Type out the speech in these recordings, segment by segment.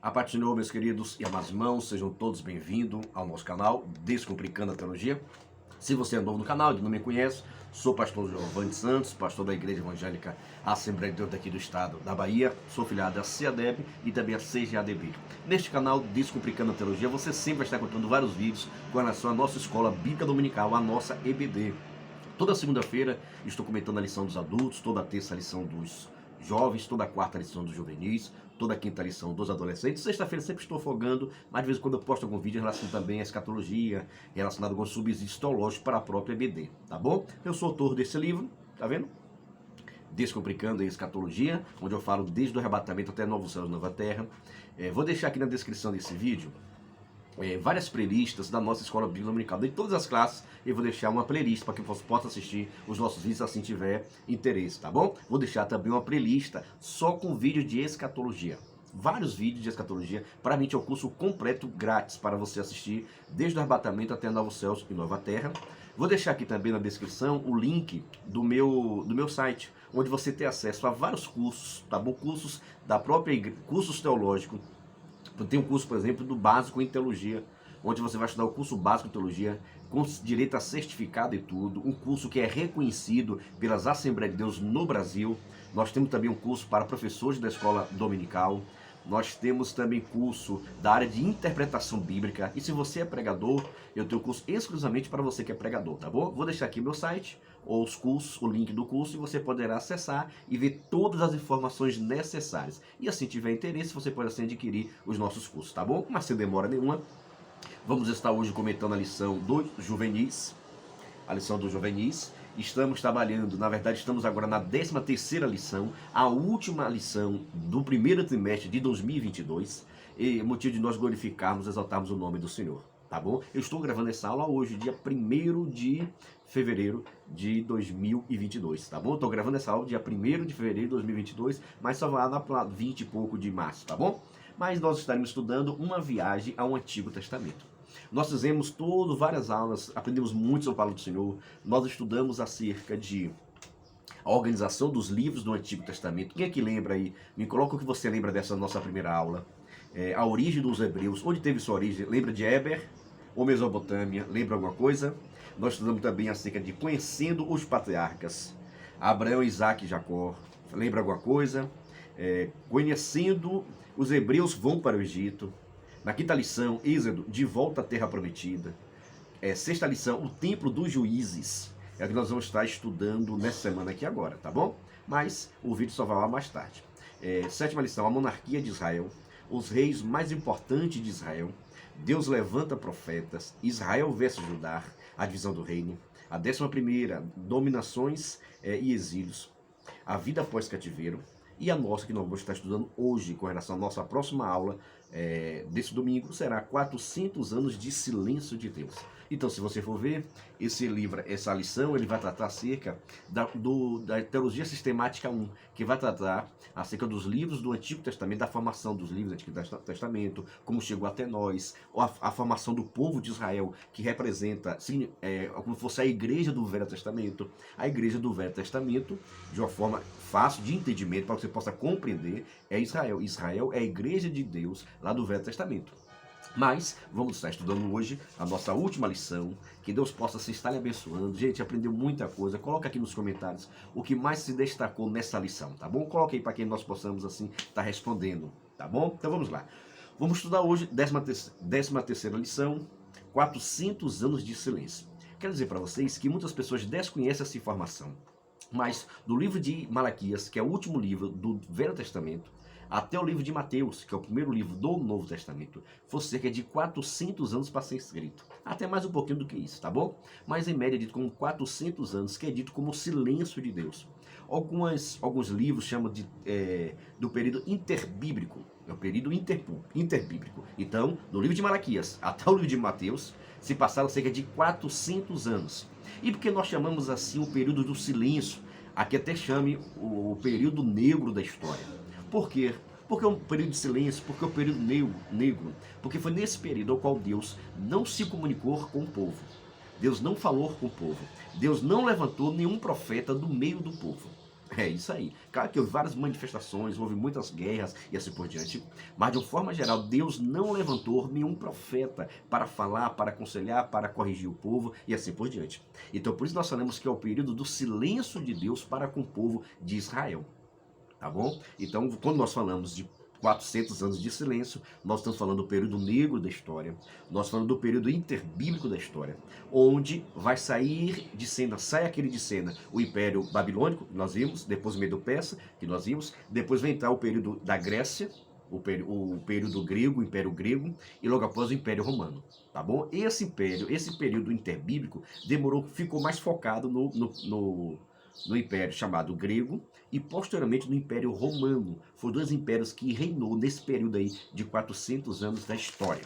A paz do Senhor, meus queridos e amados irmãos, sejam todos bem-vindos ao nosso canal Descomplicando a Teologia. Se você é novo no canal e não me conhece, sou pastor Giovanni Santos, pastor da Igreja Evangélica Assembleia de Deus daqui do estado da Bahia, sou filiado à CEADEB e também à CGADB. Neste canal Descomplicando a Teologia, você sempre vai estar encontrando vários vídeos com relação à nossa escola bíblica dominical, a nossa EBD. Toda segunda-feira estou comentando a lição dos adultos, toda terça a lição dos jovens, toda quarta a lição dos juvenis, toda quinta a lição dos adolescentes. Sexta-feira sempre estou folgando, mas de vez em quando eu posto algum vídeo em relação também à escatologia, relacionado a alguns subsídios teológicos para a própria EBD, tá bom? Eu sou autor desse livro, tá vendo? Descomplicando a Escatologia, onde eu falo desde o arrebatamento até Novos Céus e Nova Terra. Vou deixar aqui na descrição desse vídeo várias playlists da nossa escola bíblica dominical. De todas as classes, eu vou deixar uma playlist para que você possa assistir os nossos vídeos, assim tiver interesse, tá bom? Vou deixar também uma playlist só com vídeos de escatologia. Vários vídeos de escatologia. Para mim é um curso completo, grátis, para você assistir desde o arrebatamento até Novos Céus e Nova Terra. Vou deixar aqui também na descrição o link do meu site, onde você tem acesso a vários cursos, tá bom? Cursos da própria igreja, cursos teológicos. Tem um curso, por exemplo, do básico em teologia, onde você vai estudar o curso básico em teologia, com direito a certificado e tudo, um curso que é reconhecido pelas Assembleias de Deus no Brasil. Nós temos também um curso para professores da escola dominical. Nós temos também curso da área de interpretação bíblica. E se você é pregador, eu tenho um curso exclusivamente para você que é pregador, tá bom? Vou deixar aqui meu site, ou os cursos, o link do curso, e você poderá acessar e ver todas as informações necessárias. E assim tiver interesse, você pode assim adquirir os nossos cursos, tá bom? Mas sem demora nenhuma, vamos estar hoje comentando a lição dos juvenis. A lição dos juvenis. Estamos trabalhando, na verdade estamos agora na 13ª lição, a última lição do primeiro trimestre de 2022, e motivo de nós glorificarmos, exaltarmos o nome do Senhor, tá bom? Eu estou gravando essa aula hoje, dia 1º de fevereiro de 2022, tá bom? Estou gravando essa aula dia 1º de fevereiro de 2022, mas só vai lá para 20 e pouco de março, tá bom? Mas nós estaremos estudando uma viagem ao Antigo Testamento. Nós fizemos várias aulas, aprendemos muito sobre a palavra do Senhor. Nós estudamos acerca de a organização dos livros do Antigo Testamento. Quem é que lembra aí? Me coloca o que você lembra dessa nossa primeira aula. A origem dos hebreus, onde teve sua origem? Lembra de Éber ou Mesopotâmia? Lembra alguma coisa? Nós estudamos também acerca de conhecendo os patriarcas, Abraão, Isaac e Jacó. Lembra alguma coisa? Conhecendo os hebreus vão para o Egito. Na quinta lição, Êxodo, de volta à terra prometida. Sexta lição, o templo dos juízes. É o que nós vamos estar estudando nessa semana aqui agora, tá bom? Mas o vídeo só vai lá mais tarde. Sétima lição, a monarquia de Israel. Os reis mais importantes de Israel. Deus levanta profetas. Israel versus Judá, a divisão do reino. A 11ª, dominações e exílios. A vida após cativeiro. E a nossa, que nós vamos estar estudando hoje, com relação à nossa próxima aula desse domingo, será 400 anos de silêncio de Deus. Então, se você for ver, esse livro, essa lição, ele vai tratar acerca da Teologia Sistemática 1, que vai tratar acerca dos livros do Antigo Testamento, da formação dos livros do Antigo Testamento, como chegou até nós, a formação do povo de Israel, que representa, como fosse a igreja do Velho Testamento. A igreja do Velho Testamento, de uma forma fácil de entendimento, para que você possa compreender, é Israel. Israel é a igreja de Deus lá do Velho Testamento. Mas vamos estar estudando hoje a nossa última lição. Que Deus possa se estar lhe abençoando. Gente, aprendeu muita coisa. Coloca aqui nos comentários o que mais se destacou nessa lição, tá bom? Coloca aí para que nós possamos assim estar respondendo, tá bom? Então vamos lá. Vamos estudar hoje 13ª lição, 400 anos de silêncio. Quero dizer para vocês que muitas pessoas desconhecem essa informação. Mas do livro de Malaquias, que é o último livro do Velho Testamento, até o livro de Mateus, que é o primeiro livro do Novo Testamento, foi cerca de 400 anos para ser escrito. Até mais um pouquinho do que isso, tá bom? Mas em média é dito como 400 anos, que é dito como o silêncio de Deus. Alguns livros chamam do período interbíblico, é o período interbíblico. Então, do livro de Malaquias até o livro de Mateus, se passaram cerca de 400 anos. E por que nós chamamos assim o período do silêncio? Aqui até chame o período negro da história. Por quê? Porque é um período de silêncio, porque é um período negro, porque foi nesse período ao qual Deus não se comunicou com o povo. Deus não falou com o povo. Deus não levantou nenhum profeta do meio do povo. É isso aí. Claro que houve várias manifestações, houve muitas guerras e assim por diante, mas de uma forma geral, Deus não levantou nenhum profeta para falar, para aconselhar, para corrigir o povo e assim por diante. Então, por isso nós falamos que é o período do silêncio de Deus para com o povo de Israel. Tá bom? Então, quando nós falamos de 400 anos de silêncio, nós estamos falando do período negro da história, nós falando do período interbíblico da história, onde vai sair de cena, sai aquele de cena, o Império Babilônico, que nós vimos, depois o Medo-Persa, que nós vimos, depois vem entrar o período da Grécia, o período grego, o Império Grego, e logo após o Império Romano, tá bom? Esse período interbíblico demorou, ficou mais focado no Império chamado Grego e posteriormente no Império Romano. Foram dois impérios que reinou nesse período aí de 400 anos da história.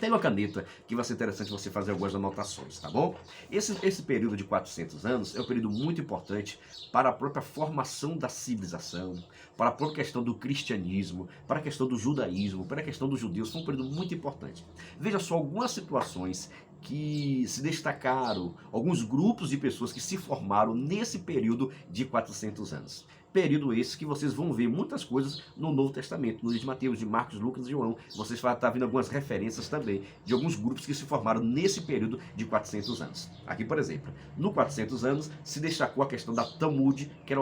Tem uma caneta que vai ser interessante você fazer algumas anotações, tá bom? Esse período de 400 anos é um período muito importante para a própria formação da civilização, para a própria questão do cristianismo, para a questão do judaísmo, para a questão dos judeus. Foi um período muito importante. Veja só algumas situações que se destacaram, alguns grupos de pessoas que se formaram nesse período de 400 anos. Período esse que vocês vão ver muitas coisas no Novo Testamento, no livro de Mateus, de Marcos, Lucas e João. Vocês vão estar vendo algumas referências também de alguns grupos que se formaram nesse período de 400 anos. Aqui, por exemplo, no 400 anos se destacou a questão da Talmud, que era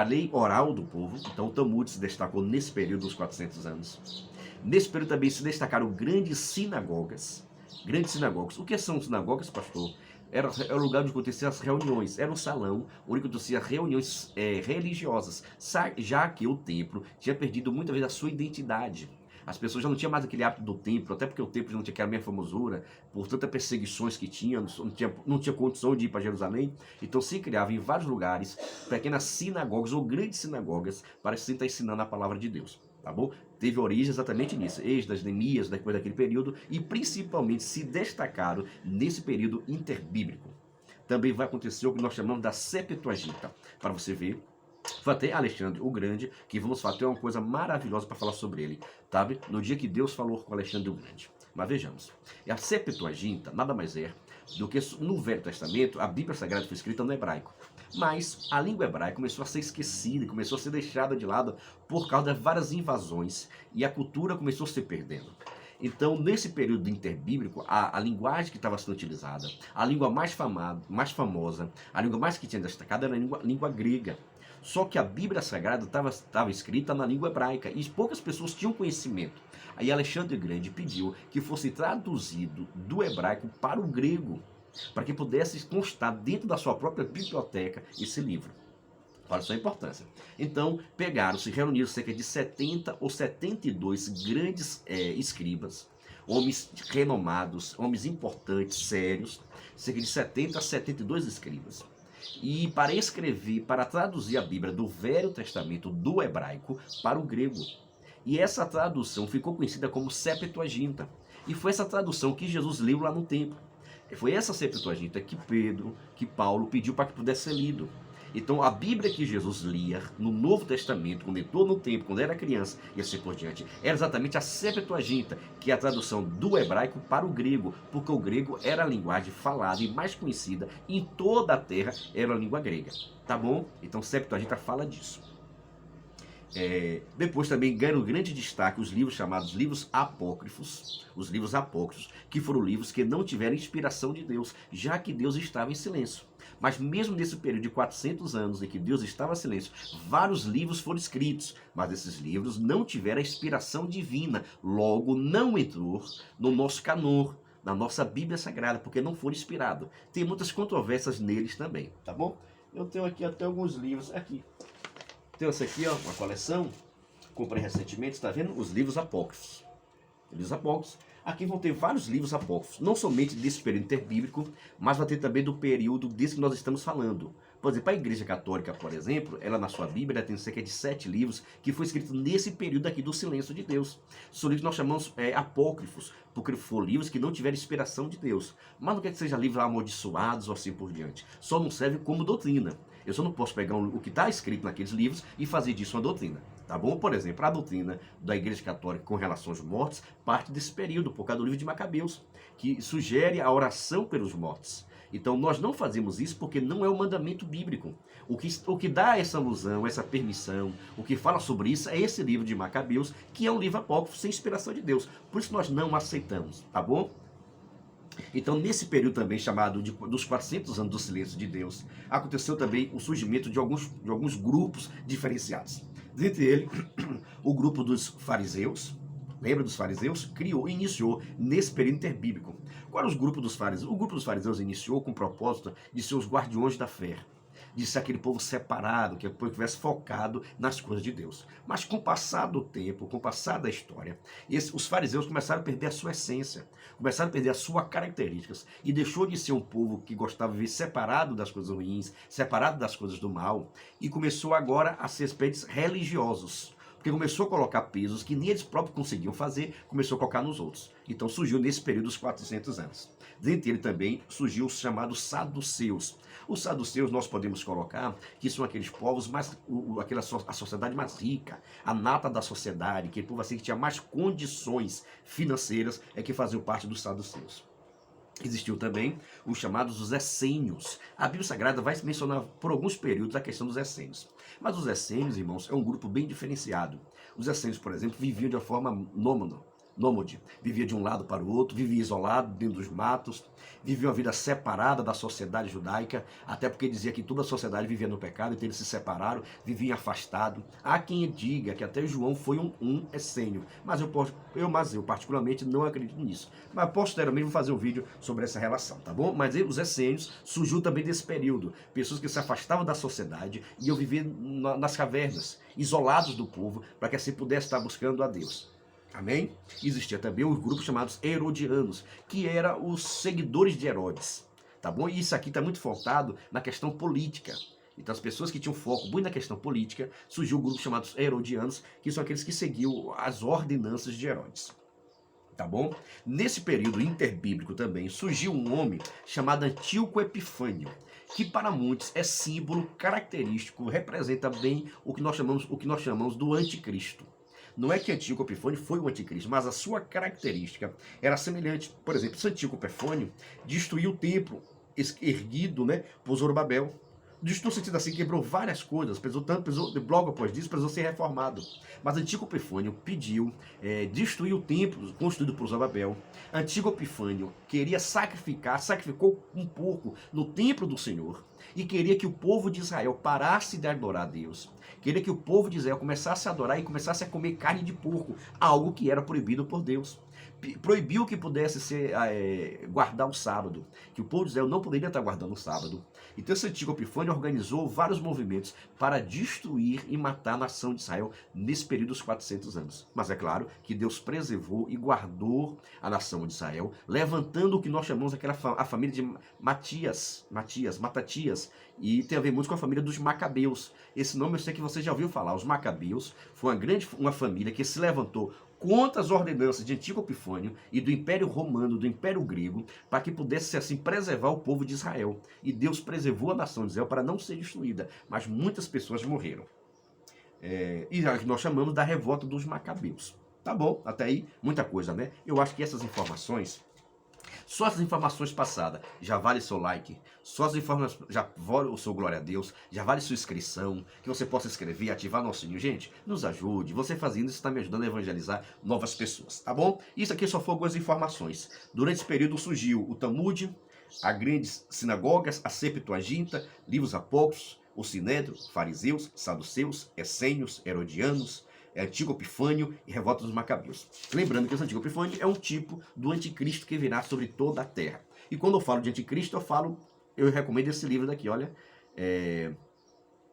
a lei oral do povo. Então o Talmud se destacou nesse período dos 400 anos. Nesse período também se destacaram grandes sinagogas. Grandes sinagogas. O que são sinagogas, pastor? Era o lugar onde aconteciam as reuniões. Era um salão onde aconteciam reuniões religiosas. Já que o templo tinha perdido muitas vezes a sua identidade. As pessoas já não tinham mais aquele hábito do templo, até porque o templo já não tinha aquela mesma famosura, por tantas perseguições que tinha, não tinha condição de ir para Jerusalém. Então se criava em vários lugares pequenas sinagogas ou grandes sinagogas para se estar ensinando a palavra de Deus. Tá bom? Teve origem exatamente nisso, Esdras, Neemias, depois daquele período, e principalmente se destacaram nesse período interbíblico. Também vai acontecer o que nós chamamos da Septuaginta, para você ver. Foi até Alexandre o Grande, que vamos falar, tem uma coisa maravilhosa para falar sobre ele, sabe? No dia que Deus falou com Alexandre o Grande. Mas vejamos, a Septuaginta nada mais é do que no Velho Testamento, a Bíblia Sagrada foi escrita no hebraico. Mas a língua hebraica começou a ser esquecida, começou a ser deixada de lado por causa das várias invasões e a cultura começou a se perdendo. Então, nesse período interbíblico, a linguagem que estava sendo utilizada, a língua mais famosa, a língua mais que tinha destacado era a língua grega. Só que a Bíblia Sagrada estava escrita na língua hebraica e poucas pessoas tinham conhecimento. Aí Alexandre o Grande pediu que fosse traduzido do hebraico para o grego, para que pudesse constar dentro da sua própria biblioteca esse livro. Olha só a importância. Então, se reuniram cerca de 70 ou 72 grandes escribas, homens renomados, homens importantes, sérios, cerca de 70 a 72 escribas. E para traduzir a Bíblia do Velho Testamento do hebraico para o grego. E essa tradução ficou conhecida como Septuaginta. E foi essa tradução que Jesus leu lá no templo. Foi essa Septuaginta que Paulo pediu para que pudesse ser lido. Então a Bíblia que Jesus lia no Novo Testamento, quando entrou no templo, quando era criança e assim por diante, era exatamente a Septuaginta, que é a tradução do hebraico para o grego, porque o grego era a linguagem falada e mais conhecida em toda a terra, era a língua grega. Tá bom? Então Septuaginta fala disso. Depois também ganham grande destaque os livros chamados livros apócrifos, que foram livros que não tiveram inspiração de Deus, já que Deus estava em silêncio. Mas mesmo nesse período de 400 anos em que Deus estava em silêncio, vários livros foram escritos, mas esses livros não tiveram a inspiração divina, logo não entrou no nosso canor, na nossa Bíblia Sagrada, porque não foram inspirados. Tem muitas controvérsias neles também, tá bom? Eu tenho aqui até alguns livros, aqui. Tem essa aqui, ó, uma coleção, comprei recentemente, está vendo? Os livros apócrifos. Livros apócrifos. Aqui vão ter vários livros apócrifos, não somente desse período interbíblico, mas vai ter também do período desse que nós estamos falando. Por exemplo, a Igreja Católica, por exemplo, ela na sua Bíblia tem cerca de 7 livros que foi escrito nesse período aqui do silêncio de Deus. São livros que nós chamamos apócrifos, porque foram livros que não tiveram inspiração de Deus. Mas não quer que sejam livros amaldiçoados ou assim por diante. Só não serve como doutrina. Eu só não posso pegar o que está escrito naqueles livros e fazer disso uma doutrina. Tá bom? Por exemplo, a doutrina da Igreja Católica com relação aos mortos parte desse período, por causa do livro de Macabeus, que sugere a oração pelos mortos. Então nós não fazemos isso porque não é o mandamento bíblico. O que dá essa alusão, essa permissão, o que fala sobre isso é esse livro de Macabeus, que é um livro apócrifo sem inspiração de Deus. Por isso nós não aceitamos, tá bom? Então, nesse período também chamado dos 400 anos do silêncio de Deus, aconteceu também o surgimento de alguns grupos diferenciados. Dentre eles, o grupo dos fariseus. Lembra dos fariseus? Iniciou nesse período interbíblico. Qual era o grupo dos fariseus? O grupo dos fariseus iniciou com o propósito de ser os guardiões da fé, de ser aquele povo separado, que estivesse focado nas coisas de Deus. Mas com o passar do tempo, com o passar da história, os fariseus começaram a perder a sua essência, começaram a perder as suas características, e deixou de ser um povo que gostava de viver separado das coisas ruins, separado das coisas do mal, e começou agora a ser espécies religiosos. Porque começou a colocar pesos que nem eles próprios conseguiam fazer, começou a colocar nos outros. Então surgiu nesse período os 400 anos. Dentre ele também surgiu os chamados saduceus. Os saduceus nós podemos colocar que são aqueles povos a sociedade mais rica, a nata da sociedade, aquele povo assim que tinha mais condições financeiras, é que faziam parte dos saduceus. Existiu também os chamados os essênios. A Bíblia Sagrada vai mencionar por alguns períodos a questão dos essênios. Mas os essênios, irmãos, é um grupo bem diferenciado. Os essênios, por exemplo, viviam de uma forma nômade. Vivia de um lado para o outro, vivia isolado dentro dos matos, vivia uma vida separada da sociedade judaica, até porque dizia que toda a sociedade vivia no pecado, então eles se separaram, viviam afastados. Há quem diga que até João foi um essênio, mas eu particularmente não acredito nisso. Mas posteriormente vou fazer um vídeo sobre essa relação, tá bom? Mas os essênios surgiu também desse período, pessoas que se afastavam da sociedade e iam viver nas cavernas, isolados do povo, para que assim pudesse estar buscando a Deus. Amém? Existia também os grupos chamados herodianos, que eram os seguidores de Herodes, tá bom? E isso aqui está muito focado na questão política. Então as pessoas que tinham foco muito na questão política, surgiu o grupo chamado herodianos, que são aqueles que seguiam as ordenanças de Herodes. Tá bom? Nesse período interbíblico também surgiu um homem chamado Antíoco Epifânio, que para muitos é símbolo característico, representa bem o que nós chamamos do anticristo. Não é que Antíoco Epifânio foi o anticristo, mas a sua característica era semelhante. Por exemplo, esse Antíoco Epifânio destruiu o templo erguido, né, por Zorobabel. Destruiu no sentido assim, quebrou várias coisas, logo após disso, precisou ser reformado. Mas Antíoco Epifânio pediu destruir o templo construído por Zorobabel. Antíoco Epifânio queria sacrificou um porco no templo do Senhor, e queria que o povo de Israel parasse de adorar a Deus. Queria que o povo de Israel começasse a adorar e começasse a comer carne de porco, algo que era proibido por Deus. Proibiu que pudesse guardar o sábado, que o povo de Israel não poderia estar guardando o sábado. Então esse Antíoco Epifânio organizou vários movimentos para destruir e matar a nação de Israel nesse período dos 400 anos. Mas é claro que Deus preservou e guardou a nação de Israel, levantando o que nós chamamos a família de Matatias, e tem a ver muito com a família dos Macabeus. Esse nome eu sei que você já ouviu falar. Os Macabeus foi uma família que se levantou contra as ordenanças de Antíoco Epifânio e do Império Romano, do Império Grego, para que pudesse assim preservar o povo de Israel. E Deus preservou a nação de Israel para não ser destruída, mas muitas pessoas morreram. E é o que nós chamamos da revolta dos Macabeus. Tá bom, até aí muita coisa, né? Eu acho que essas informações, só as informações passadas, já vale seu like, só as informações, já vale o seu glória a Deus, já vale sua inscrição, que você possa inscrever, ativar nosso sininho. Gente, nos ajude, você fazendo isso está me ajudando a evangelizar novas pessoas, tá bom? Isso aqui só foram algumas informações. Durante esse período surgiu o Talmud, as grandes sinagogas, a Septuaginta, livros apócrifos, o Sinédrio, fariseus, saduceus, essênios, herodianos, Antíoco Epifânio e revolta dos Macabeus. Lembrando que esse Antíoco Epifânio é um tipo do anticristo que virá sobre toda a terra. E quando eu falo de anticristo, eu recomendo esse livro daqui, olha,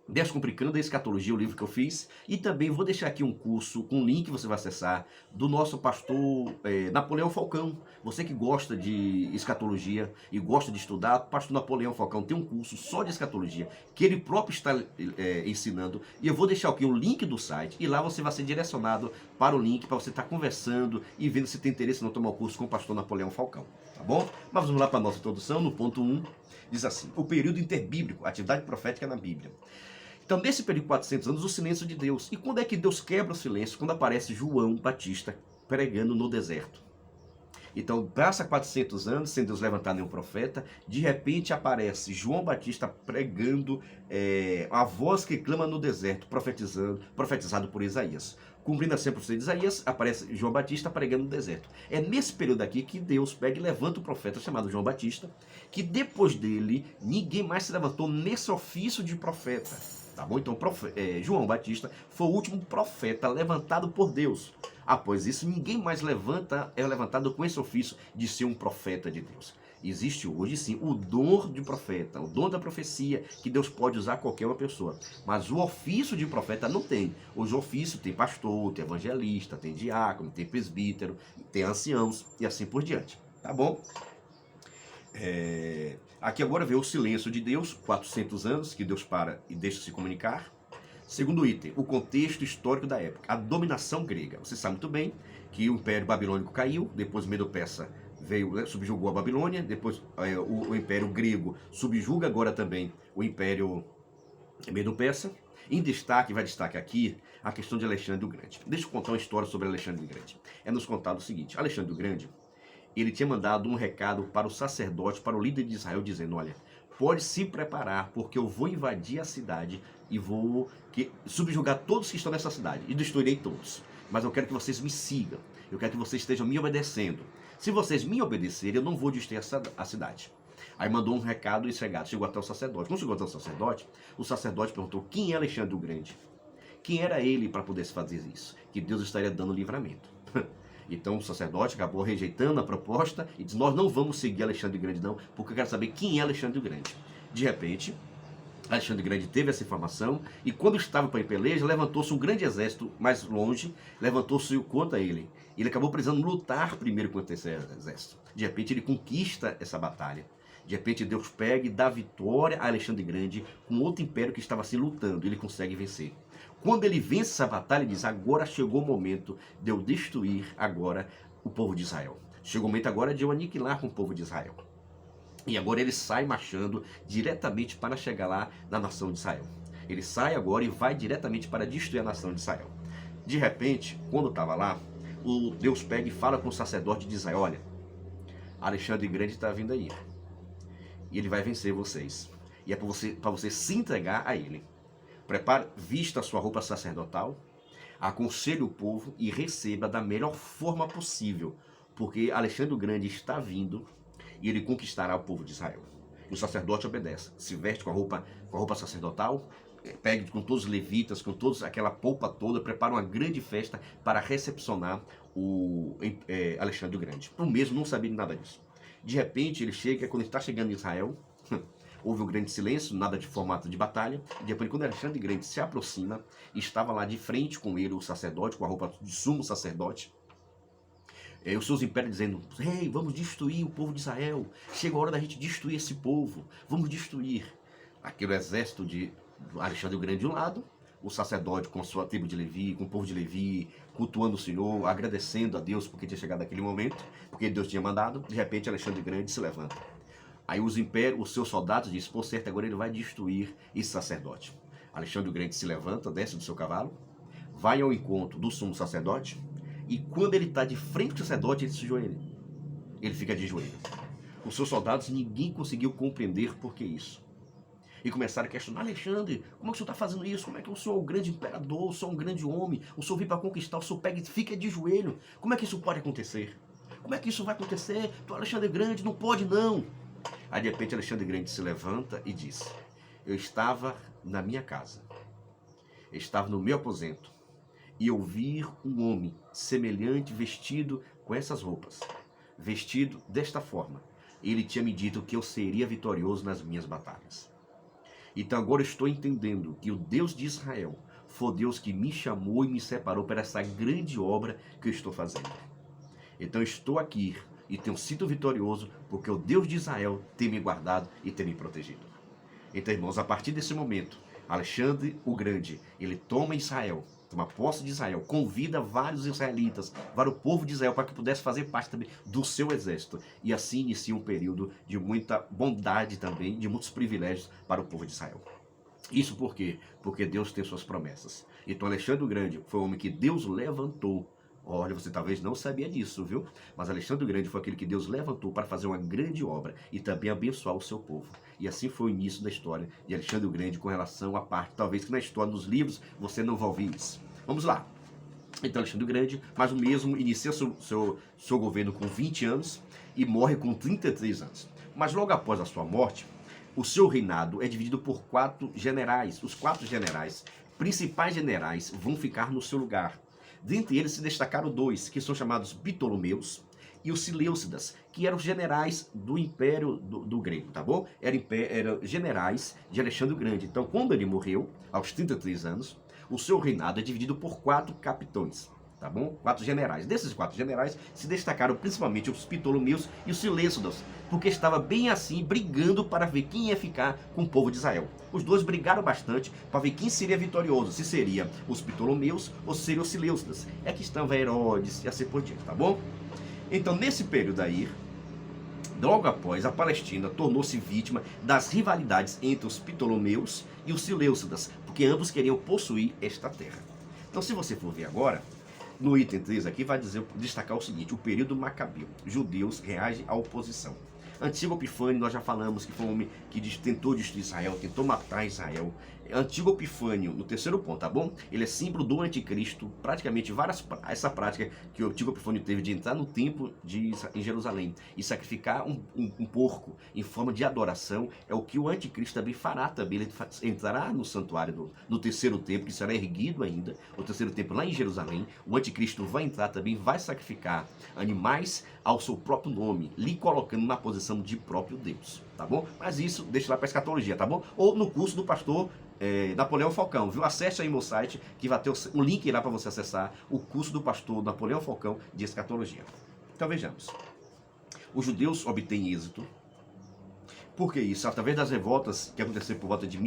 Descomplicando a Escatologia, o livro que eu fiz. E também vou deixar aqui um curso com um link que você vai acessar do nosso pastor Napoleão Falcão. Você que gosta de escatologia e gosta de estudar, o pastor Napoleão Falcão tem um curso só de escatologia que ele próprio está ensinando. E eu vou deixar aqui o link do site e lá você vai ser direcionado para o link para você estar conversando e vendo se tem interesse em tomar o curso com o pastor Napoleão Falcão. Tá bom? Mas vamos lá para a nossa introdução, no ponto 1. Diz assim: o período interbíblico, atividade profética na Bíblia. Então, nesse período de 400 anos, o silêncio de Deus. E quando é que Deus quebra o silêncio? Quando aparece João Batista pregando no deserto. Então, passa 400 anos sem Deus levantar nenhum profeta. De repente aparece João Batista pregando a voz que clama no deserto, profetizado por Isaías. Cumprindo a 100% de Isaías, aparece João Batista pregando no deserto. É nesse período aqui que Deus pega e levanta o profeta chamado João Batista, que depois dele, ninguém mais se levantou nesse ofício de profeta. Tá bom? Então, João Batista foi o último profeta levantado por Deus. Após isso, ninguém mais é levantado com esse ofício de ser um profeta de Deus. Existe hoje sim o dom de profeta, o dom da profecia, que Deus pode usar qualquer uma pessoa. Mas o ofício de profeta não tem. Hoje o ofício tem pastor, tem evangelista, tem diácono, tem presbítero, tem anciãos e assim por diante. Tá bom? Aqui agora vê o silêncio de Deus, 400 anos, que Deus para e deixa se comunicar. Segundo item, o contexto histórico da época, a dominação grega. Você sabe muito bem que o Império Babilônico caiu, depois o Medo-Persa veio, né, subjugou a Babilônia, depois o Império Grego subjuga agora também o Império Medo-Persa. Em destaque, vai destaque aqui a questão de Alexandre o Grande. Deixa eu contar uma história sobre Alexandre o Grande. É nos contado o seguinte: Alexandre o Grande, ele tinha mandado um recado para o sacerdote, para o líder de Israel, dizendo: olha, pode se preparar, porque eu vou invadir a cidade e vou subjugar todos que estão nessa cidade, e destruirei todos. Mas eu quero que vocês me sigam, eu quero que vocês estejam me obedecendo. Se vocês me obedecerem, eu não vou destruir a cidade. Aí mandou um recado e esse recado chegou até o sacerdote. Quando chegou até o sacerdote perguntou: quem é Alexandre o Grande? Quem era ele para poder fazer isso? Que Deus estaria dando livramento. Então o sacerdote acabou rejeitando a proposta e disse: nós não vamos seguir Alexandre o Grande não, porque eu quero saber quem é Alexandre o Grande. De repente, Alexandre o Grande teve essa informação e quando estava para ir peleja, levantou-se um grande exército mais longe, levantou-se contra ele. Ele acabou precisando lutar primeiro contra esse exército. De repente ele conquista essa batalha. De repente Deus pega e dá vitória a Alexandre o Grande com outro império que estava assim lutando. Ele consegue vencer. Quando ele vence essa batalha, ele diz: agora chegou o momento de eu destruir agora o povo de Israel. Chegou o momento agora de eu aniquilar com o povo de Israel. E agora ele sai marchando diretamente para chegar lá na nação de Israel. Ele sai agora e vai diretamente para destruir a nação de Israel. De repente, quando estava lá, o Deus pega e fala com o sacerdote de Israel: olha, Alexandre o Grande está vindo aí. E ele vai vencer vocês. E é para você se entregar a ele. Prepare, vista a sua roupa sacerdotal, aconselhe o povo e receba da melhor forma possível, porque Alexandre o Grande está vindo e ele conquistará o povo de Israel. E o sacerdote obedece, se veste com a roupa sacerdotal, pega com todos os levitas, com todos aquela polpa toda, prepara uma grande festa para recepcionar o Alexandre o Grande. O mesmo não sabia de nada disso. De repente ele chega, quando ele está chegando em Israel, houve um grande silêncio, nada de formato de batalha. E depois, quando Alexandre o Grande se aproxima, estava lá de frente com ele o sacerdote, com a roupa de sumo sacerdote. Os seus impérios dizendo: ei, vamos destruir o povo de Israel. Chega a hora da gente destruir esse povo. Vamos destruir. Aquele exército de Alexandre o Grande de um lado, o sacerdote com a sua tribo de Levi, com o povo de Levi, cultuando o Senhor, agradecendo a Deus porque tinha chegado aquele momento, porque Deus tinha mandado. De repente, Alexandre o Grande se levanta. Aí os seus soldados dizem: por certo, agora ele vai destruir esse sacerdote. Alexandre o Grande se levanta, desce do seu cavalo, vai ao encontro do sumo sacerdote, e quando ele está de frente ao sacerdote, ele se joelha. Ele fica de joelho. Os seus soldados, ninguém conseguiu compreender por que isso. E começaram a questionar: Alexandre, como é que o senhor está fazendo isso? Como é que o senhor é um grande imperador, o senhor é um grande homem, o senhor veio para conquistar, o senhor pega e fica de joelho? Como é que isso pode acontecer? Como é que isso vai acontecer? Tu, Alexandre Grande, não pode não. Aí de repente Alexandre Grande se levanta e diz: eu estava na minha casa, eu estava no meu aposento, e eu vi um homem semelhante, vestido com essas roupas, vestido desta forma. Ele tinha me dito que eu seria vitorioso nas minhas batalhas. Então agora eu estou entendendo que o Deus de Israel foi o Deus que me chamou e me separou para essa grande obra que eu estou fazendo. Então eu estou aqui e tenho sido vitorioso porque o Deus de Israel tem me guardado e tem me protegido. Então, irmãos, a partir desse momento, Alexandre o Grande, ele toma Israel, toma posse de Israel, convida vários israelitas, vários povo de Israel para que pudesse fazer parte também do seu exército. E assim inicia um período de muita bondade também, de muitos privilégios para o povo de Israel. Isso por quê? Porque Deus tem suas promessas. Então Alexandre o Grande foi o homem que Deus levantou Olha, você talvez não sabia disso, viu? Mas Alexandre o Grande foi aquele que Deus levantou para fazer uma grande obra e também abençoar o seu povo. E assim foi o início da história de Alexandre o Grande com relação à parte, talvez que na história dos livros você não vai ouvir isso. Vamos lá. Então Alexandre o Grande, mas o mesmo, inicia seu governo com 20 anos e morre com 33 anos. Mas logo após a sua morte, o seu reinado é dividido por 4 generais. Os 4 generais, principais generais, vão ficar no seu lugar. Dentre eles se destacaram 2, que são chamados Ptolomeus e os Seleucidas, que eram generais do Império do Grego, tá bom? Eram generais de Alexandre o Grande. Então, quando ele morreu, aos 33 anos, o seu reinado é dividido por 4 capitões, tá bom? 4 generais. Desses 4 generais se destacaram principalmente os Ptolomeus e os Seleucidas, porque estava bem assim, brigando para ver quem ia ficar com o povo de Israel. Os dois brigaram bastante para ver quem seria vitorioso, se seria os Ptolomeus ou se seria os Seleucidas. É que estava Herodes e assim por diante, tá bom? Então, nesse período aí, logo após, a Palestina tornou-se vítima das rivalidades entre os Ptolomeus e os Seleucidas, porque ambos queriam possuir esta terra. Então, se você for ver agora, no item 3 aqui vai destacar o seguinte: o período macabeu. Judeus reagem à oposição. Antíoco Epifânio, nós já falamos que foi um homem que tentou destruir Israel, tentou matar Israel. Antíoco Epifânio, no terceiro ponto, tá bom? Ele é símbolo do anticristo. Praticamente essa prática que o Antíoco Epifânio teve de entrar no templo em Jerusalém e sacrificar um porco em forma de adoração é o que o anticristo também fará também. Ele entrará no santuário no terceiro templo, que será erguido ainda, o terceiro templo lá em Jerusalém. O anticristo vai entrar também, vai sacrificar animais ao seu próprio nome, lhe colocando na posição de próprio Deus, tá bom? Mas isso deixa lá para a escatologia, tá bom? Ou no curso do pastor Napoleão Falcão, viu? Acesse aí meu site, que vai ter um link lá para você acessar o curso do pastor Napoleão Falcão de escatologia. Então vejamos. Os judeus obtêm êxito. Por que isso? Através das revoltas que aconteceram por volta de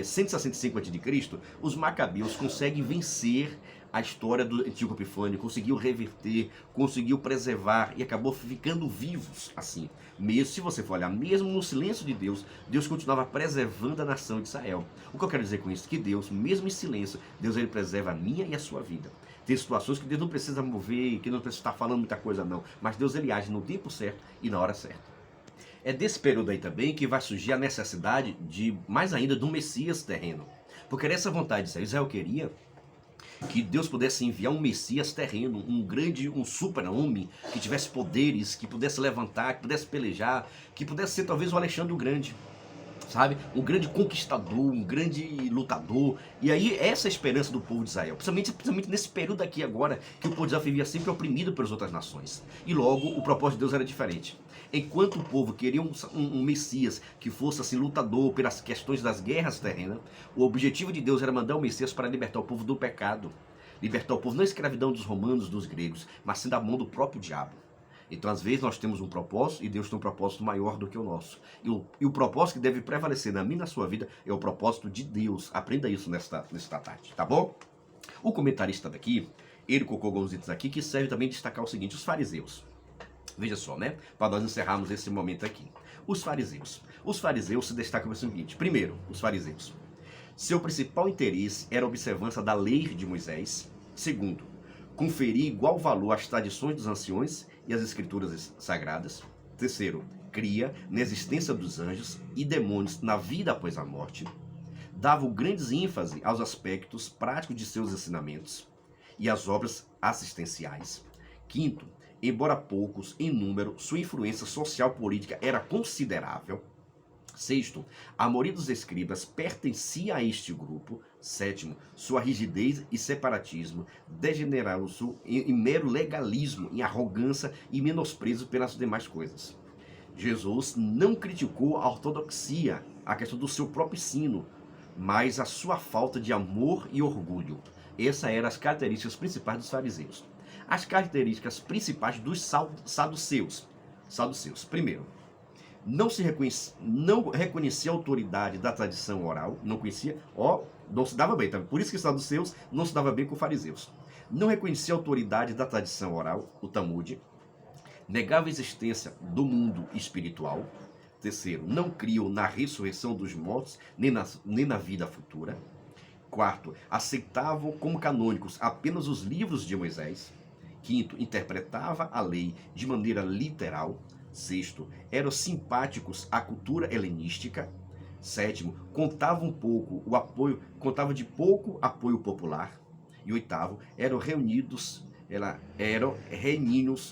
165 a.C., os macabeus conseguem vencer a história do Antíoco Epifânio, conseguiu reverter, conseguiu preservar e acabou ficando vivos assim. Mesmo se você for olhar, mesmo no silêncio de Deus, Deus continuava preservando a nação de Israel. O que eu quero dizer com isso? Que Deus, mesmo em silêncio, Deus ele preserva a minha e a sua vida. Tem situações que Deus não precisa mover, que não precisa estar falando muita coisa não, mas Deus ele age no tempo certo e na hora certa. É desse período aí também que vai surgir a necessidade de, mais ainda, do Messias terreno. Porque era essa vontade de Israel queria que Deus pudesse enviar um Messias terreno, um super-homem, que tivesse poderes, que pudesse levantar, que pudesse pelejar, que pudesse ser talvez o Alexandre o Grande, sabe? Um grande conquistador, um grande lutador. E aí essa é a esperança do povo de Israel, principalmente nesse período aqui agora, que o povo de Israel vivia sempre oprimido pelas outras nações. E logo o propósito de Deus era diferente. Enquanto o povo queria um Messias que fosse assim lutador pelas questões das guerras terrenas, o objetivo de Deus era mandar o Messias para libertar o povo do pecado, libertar o povo não da escravidão dos romanos, dos gregos, mas sim da mão do próprio diabo. Então, às vezes, nós temos um propósito e Deus tem um propósito maior do que o nosso. E o propósito que deve prevalecer na minha e na sua vida é o propósito de Deus. Aprenda isso nesta tarde, tá bom? O comentarista daqui, ele colocou alguns itens aqui que serve também destacar o seguinte: os fariseus. Veja só, né? Para nós encerrarmos esse momento aqui. Os fariseus. Os fariseus se destacam pelo seguinte: primeiro, os fariseus. Seu principal interesse era a observância da lei de Moisés. Segundo, conferir igual valor às tradições dos anciões e às escrituras sagradas. Terceiro, cria na existência dos anjos e demônios na vida após a morte. Davam grandes ênfase aos aspectos práticos de seus ensinamentos e às obras assistenciais. Quinto, embora poucos em número, sua influência social-política era considerável. Sexto, a maioria dos escribas pertencia a este grupo. Sétimo, sua rigidez e separatismo degeneraram-se em mero legalismo, em arrogância e menosprezo pelas demais coisas. Jesus não criticou a ortodoxia, a questão do seu próprio ensino, mas a sua falta de amor e orgulho. Essas eram as características principais dos fariseus. As características principais dos saduceus. Primeiro, não reconhecia a autoridade da tradição oral, não se dava bem, tá? Por isso que os saduceus não se dava bem com os fariseus. Não reconhecia a autoridade da tradição oral, o Talmud, negava a existência do mundo espiritual. Terceiro, não criam na ressurreição dos mortos, nem na vida futura. Quarto, aceitavam como canônicos apenas os livros de Moisés. Quinto, interpretava a lei de maneira literal. Sexto, eram simpáticos à cultura helenística. Sétimo, contava de pouco apoio popular. E oitavo, eram reininhos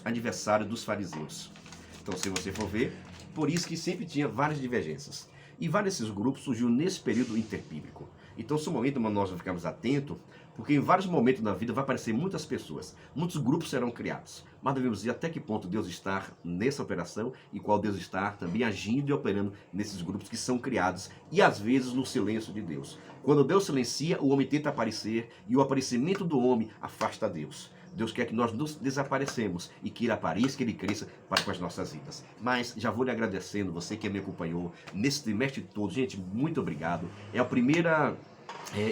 adversários dos fariseus. Então, se você for ver, por isso que sempre tinha várias divergências. E vários desses grupos surgiram nesse período interbíblico. Então, esse momento nós vamos ficarmos atentos, porque em vários momentos da vida vai aparecer muitas pessoas, muitos grupos serão criados. Mas devemos ver até que ponto Deus está nessa operação e qual Deus está também agindo e operando nesses grupos que são criados e às vezes no silêncio de Deus. Quando Deus silencia, o homem tenta aparecer e o aparecimento do homem afasta Deus. Deus quer que nós nos desaparecemos e que Ele apareça, que Ele cresça para com as nossas vidas. Mas já vou lhe agradecendo, você que me acompanhou nesse trimestre todo. Gente, muito obrigado. É a primeira...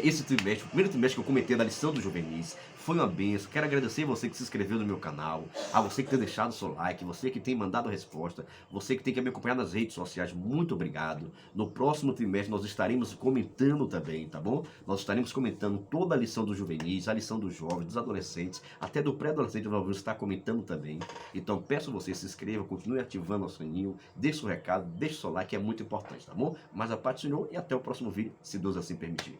esse trimestre, o primeiro trimestre que eu comentei da lição dos juvenis, foi uma benção. Quero agradecer você que se inscreveu no meu canal, a você que tem deixado o seu like, você que tem mandado a resposta, você que tem que me acompanhar nas redes sociais, muito obrigado. No próximo trimestre nós estaremos comentando também, tá bom? Nós estaremos comentando toda a lição dos juvenis, a lição dos jovens, dos adolescentes, até do pré-adolescente nós vamos estar comentando também. Então peço você se inscreva, continue ativando o sininho, deixe o recado, deixe o seu like, é muito importante, tá bom? Mas a paz do Senhor e até o próximo vídeo, se Deus assim permitir.